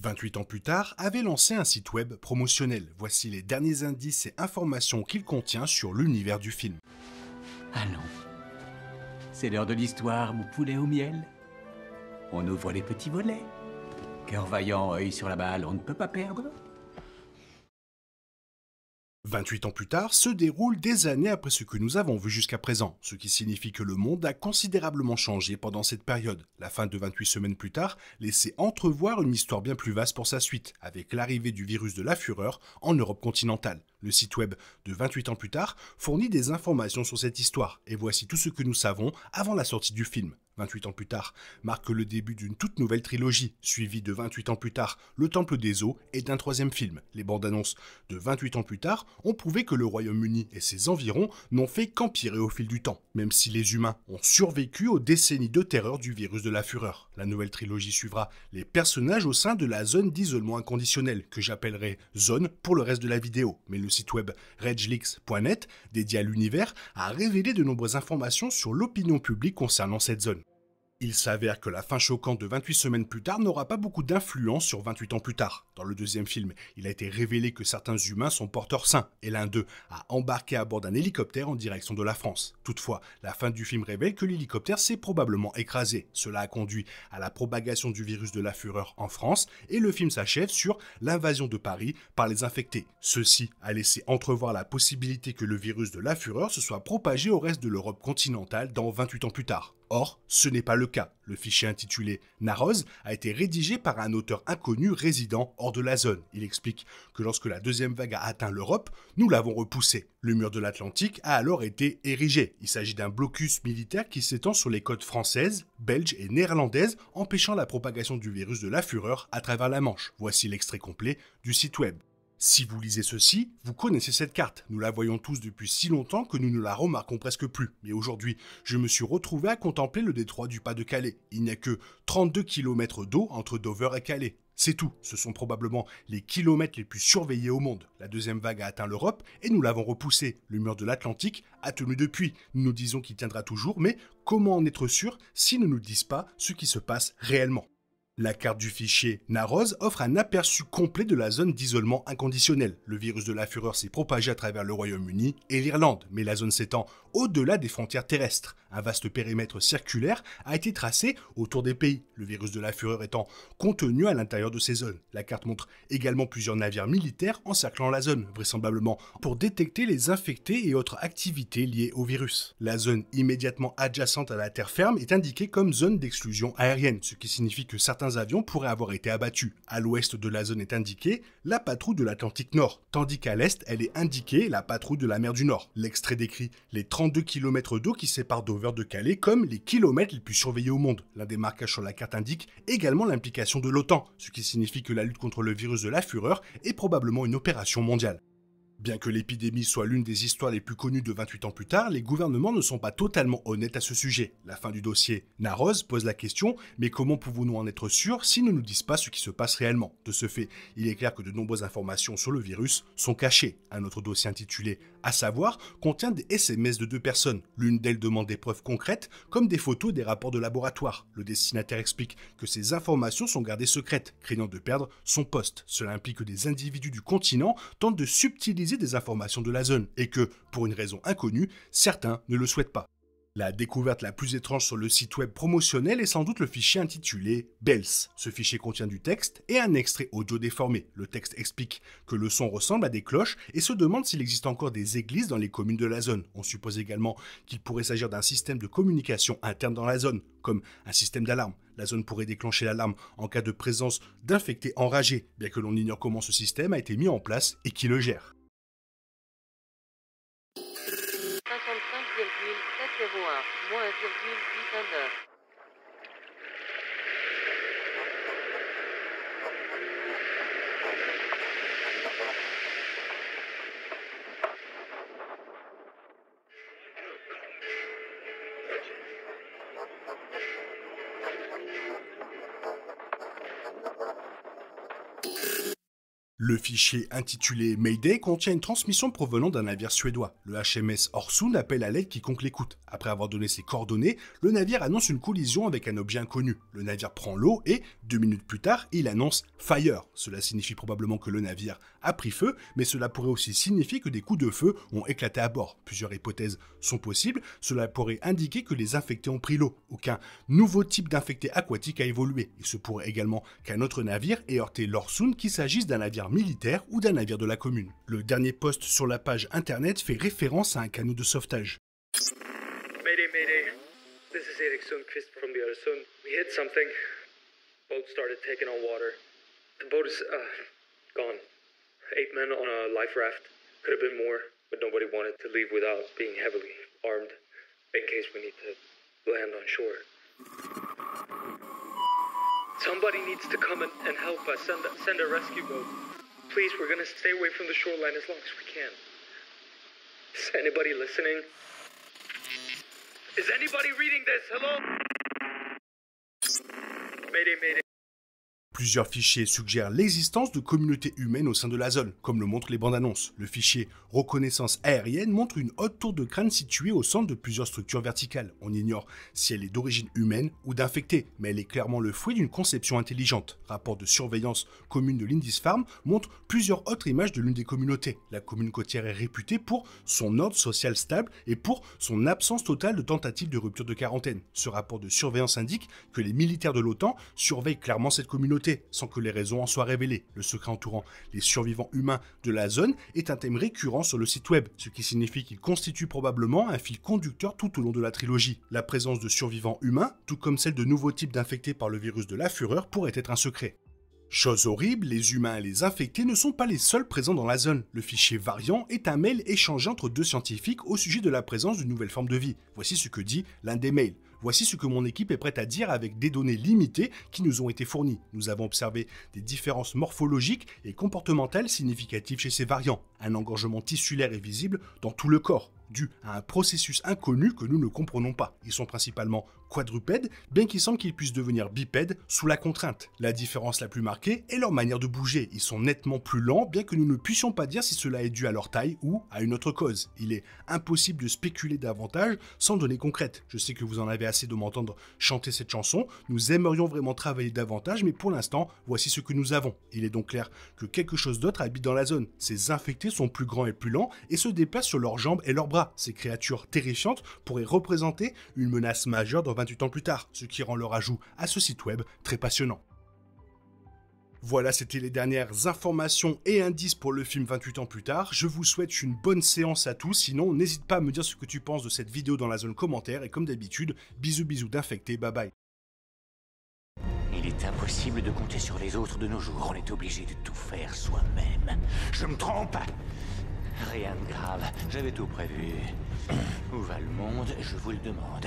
28 ans plus tard, avait lancé un site web promotionnel. Voici les derniers indices et informations qu'il contient sur l'univers du film. Allons, c'est l'heure de l'histoire, mon poulet au miel. On ouvre les petits volets. Cœur vaillant, œil sur la balle, on ne peut pas perdre. 28 ans plus tard se déroule des années après ce que nous avons vu jusqu'à présent, ce qui signifie que le monde a considérablement changé pendant cette période. La fin de 28 semaines plus tard laissait entrevoir une histoire bien plus vaste pour sa suite, avec l'arrivée du virus de la fureur en Europe continentale. Le site web de 28 ans plus tard fournit des informations sur cette histoire, et voici tout ce que nous savons avant la sortie du film. 28 ans plus tard marque le début d'une toute nouvelle trilogie, suivie de 28 ans plus tard, Le Temple des Eaux et d'un troisième film. Les bandes annonces de 28 ans plus tard ont prouvé que le Royaume-Uni et ses environs n'ont fait qu'empirer au fil du temps, même si les humains ont survécu aux décennies de terreur du virus de la fureur. La nouvelle trilogie suivra les personnages au sein de la zone d'isolement inconditionnel, que j'appellerai zone pour le reste de la vidéo. Mais le site web regleaks.net, dédié à l'univers, a révélé de nombreuses informations sur l'opinion publique concernant cette zone. Il s'avère que la fin choquante de 28 semaines plus tard n'aura pas beaucoup d'influence sur 28 ans plus tard. Dans le deuxième film, il a été révélé que certains humains sont porteurs sains, et l'un d'eux a embarqué à bord d'un hélicoptère en direction de la France. Toutefois, la fin du film révèle que l'hélicoptère s'est probablement écrasé. Cela a conduit à la propagation du virus de la fureur en France, et le film s'achève sur l'invasion de Paris par les infectés. Ceci a laissé entrevoir la possibilité que le virus de la fureur se soit propagé au reste de l'Europe continentale dans 28 ans plus tard. Or, ce n'est pas le cas. Le fichier intitulé Narroz a été rédigé par un auteur inconnu résidant hors de la zone. Il explique que lorsque la deuxième vague a atteint l'Europe, nous l'avons repoussé. Le mur de l'Atlantique a alors été érigé. Il s'agit d'un blocus militaire qui s'étend sur les côtes françaises, belges et néerlandaises, empêchant la propagation du virus de la fureur à travers la Manche. Voici l'extrait complet du site web. Si vous lisez ceci, vous connaissez cette carte. Nous la voyons tous depuis si longtemps que nous ne la remarquons presque plus. Mais aujourd'hui, je me suis retrouvé à contempler le détroit du Pas-de-Calais. Il n'y a que 32 km d'eau entre Dover et Calais. C'est tout. Ce sont probablement les kilomètres les plus surveillés au monde. La deuxième vague a atteint l'Europe et nous l'avons repoussé. Le mur de l'Atlantique a tenu depuis. Nous nous disons qu'il tiendra toujours, mais comment en être sûr s'ils ne nous disent pas ce qui se passe réellement ? La carte du fichier Narroz offre un aperçu complet de la zone d'isolement inconditionnel. Le virus de la fureur s'est propagé à travers le Royaume-Uni et l'Irlande, mais la zone s'étend au-delà des frontières terrestres. Un vaste périmètre circulaire a été tracé autour des pays, le virus de la fureur étant contenu à l'intérieur de ces zones. La carte montre également plusieurs navires militaires encerclant la zone, vraisemblablement pour détecter les infectés et autres activités liées au virus. La zone immédiatement adjacente à la terre ferme est indiquée comme zone d'exclusion aérienne, ce qui signifie que certains avions pourraient avoir été abattus. À l'ouest de la zone est indiquée la patrouille de l'Atlantique Nord, tandis qu'à l'est, elle est indiquée la patrouille de la mer du Nord. L'extrait décrit les 32 km d'eau qui séparent Dover de Calais comme les kilomètres les plus surveillés au monde. L'un des marquages sur la carte indique également l'implication de l'OTAN, ce qui signifie que la lutte contre le virus de la fureur est probablement une opération mondiale. Bien que l'épidémie soit l'une des histoires les plus connues de 28 ans plus tard, les gouvernements ne sont pas totalement honnêtes à ce sujet. La fin du dossier Narroz pose la question, mais comment pouvons-nous en être sûrs s'ils ne nous disent pas ce qui se passe réellement ? De ce fait, il est clair que de nombreuses informations sur le virus sont cachées. Un autre dossier intitulé « À savoir » contient des SMS de deux personnes. L'une d'elles demande des preuves concrètes, comme des photos et des rapports de laboratoire. Le destinataire explique que ces informations sont gardées secrètes, craignant de perdre son poste. Cela implique que des individus du continent tentent de subtiliser des informations de la zone et que, pour une raison inconnue, certains ne le souhaitent pas. La découverte la plus étrange sur le site web promotionnel est sans doute le fichier intitulé Bells. Ce fichier contient du texte et un extrait audio déformé. Le texte explique que le son ressemble à des cloches et se demande s'il existe encore des églises dans les communes de la zone. On suppose également qu'il pourrait s'agir d'un système de communication interne dans la zone, comme un système d'alarme. La zone pourrait déclencher l'alarme en cas de présence d'infectés enragés, bien que l'on ignore comment ce système a été mis en place et qui le gère. 55,701, -819. Le fichier intitulé Mayday contient une transmission provenant d'un navire suédois. Le HMS Öresund appelle à l'aide quiconque l'écoute. Après avoir donné ses coordonnées, le navire annonce une collision avec un objet inconnu. Le navire prend l'eau et, 2 minutes plus tard, il annonce « Fire ». Cela signifie probablement que le navire a pris feu, mais cela pourrait aussi signifier que des coups de feu ont éclaté à bord. Plusieurs hypothèses sont possibles. Cela pourrait indiquer que les infectés ont pris l'eau, ou qu'un nouveau type d'infecté aquatique a évolué. Il se pourrait également qu'un autre navire ait heurté l'Öresund, qu'il s'agisse d'un navire militaire ou d'un navire de la commune. Le dernier post sur la page internet fait référence à un canot de sauvetage. Mayday, mayday. This is Erik Sundqvist from the Öresund. We hit something. Boat started taking on water. The boat is, gone. 8 men on a life raft. Could have been more, but nobody wanted to leave without being heavily armed in case we need to land on shore. Somebody needs to come and help us. Send a rescue boat. Please, we're gonna stay away from the shoreline as long as we can. Is anybody listening? Is anybody reading this? Hello? Mayday, mayday. Plusieurs fichiers suggèrent l'existence de communautés humaines au sein de la zone, comme le montrent les bandes annonces. Le fichier reconnaissance aérienne montre une haute tour de crâne située au centre de plusieurs structures verticales. On ignore si elle est d'origine humaine ou d'infectée, mais elle est clairement le fruit d'une conception intelligente. Rapport de surveillance commune de Lindisfarne montre plusieurs autres images de l'une des communautés. La commune côtière est réputée pour son ordre social stable et pour son absence totale de tentatives de rupture de quarantaine. Ce rapport de surveillance indique que les militaires de l'OTAN surveillent clairement cette communauté, sans que les raisons en soient révélées. Le secret entourant les survivants humains de la zone est un thème récurrent sur le site web, ce qui signifie qu'il constitue probablement un fil conducteur tout au long de la trilogie. La présence de survivants humains, tout comme celle de nouveaux types d'infectés par le virus de la fureur, pourrait être un secret. Chose horrible, les humains et les infectés ne sont pas les seuls présents dans la zone. Le fichier variant est un mail échangé entre deux scientifiques au sujet de la présence d'une nouvelle forme de vie. Voici ce que dit l'un des mails. Voici ce que mon équipe est prête à dire avec des données limitées qui nous ont été fournies. Nous avons observé des différences morphologiques et comportementales significatives chez ces variants. Un engorgement tissulaire est visible dans tout le corps, dû à un processus inconnu que nous ne comprenons pas. Ils sont principalement quadrupèdes, bien qu'il semble qu'ils puissent devenir bipèdes sous la contrainte. La différence la plus marquée est leur manière de bouger. Ils sont nettement plus lents, bien que nous ne puissions pas dire si cela est dû à leur taille ou à une autre cause. Il est impossible de spéculer davantage sans données concrètes. Je sais que vous en avez assez de m'entendre chanter cette chanson. Nous aimerions vraiment travailler davantage, mais pour l'instant, voici ce que nous avons. Il est donc clair que quelque chose d'autre habite dans la zone. Ces infectés sont plus grands et plus lents et se déplacent sur leurs jambes et leurs bras. Ces créatures terrifiantes pourraient représenter une menace majeure dans 28 ans plus tard, ce qui rend leur ajout à ce site web très passionnant. Voilà, c'était les dernières informations et indices pour le film 28 ans plus tard. Je vous souhaite une bonne séance à tous, sinon n'hésite pas à me dire ce que tu penses de cette vidéo dans la zone commentaire, et comme d'habitude, bisous bisous d'infecté, bye bye. Il est impossible de compter sur les autres de nos jours, on est obligé de tout faire soi-même. Je me trompe? Rien de grave, j'avais tout prévu. Où va le monde, je vous le demande.